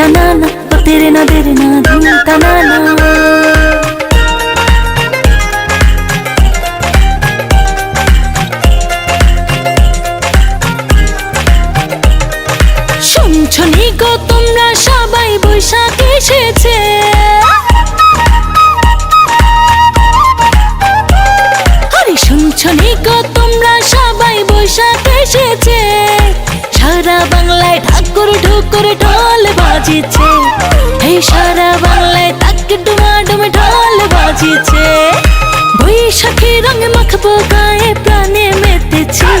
तानाना ओ तेरे ना धूम तानाना। শুনছো নি গো তোমরা সবাই বৈশাখ এসেছে, আরে শুনছো নি গো তোমরা সবাই বৈশাখ এসেছে। সারা বাংলায় ঠাকুর ঠুকুর ঢোল বাজিছে, এই সারা বাংলায় তাক ডুমাডুমে ঢোল বাজিছে। বৈশাখী রং মাখবো গায়ে প্রাণে মেতেছি,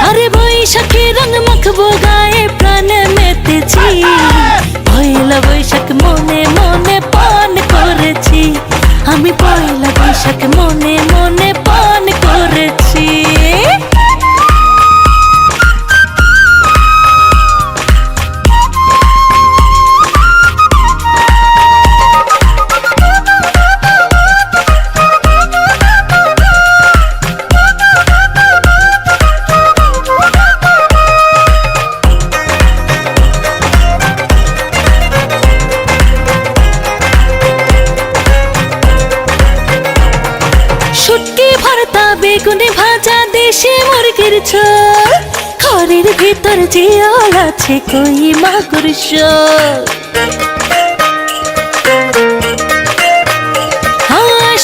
আরে বৈশাখী রং মাখবো গায়ে প্রাণে মেতেছি। পয়লা বৈশাখ মনে মনে পান করেছি, আমি পয়লা বৈশাখ মনে মনে পান করেছি। শুটকি ভর্তা বেগুনে ভাজা দেশি মুরগির ঝোল, ঘরের ভিতর জিয়াল আছে কই মাগুর শোল।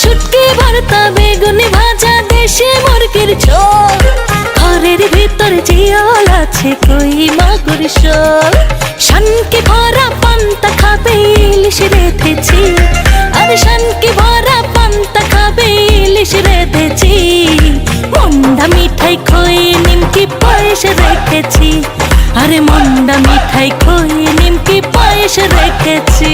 শুটকি ভর্তা বেগুনে ভাজা দেশি মুরগির ঝোল, ঘরের ভিতর জিয়াল আছে কই মাগুর শোল। শানকে ভরা পান্তা খাবে ইলিশ রেঁধেছি, আরে শানকে ভরা পান্তা খাবে ইলিশ রেঁধেছি। মন্ডা মিঠাই খই নিমকি পায়েস রেখেছি, আরে মন্ডা মিঠাই খই নিমকি পায়েস রেখেছি।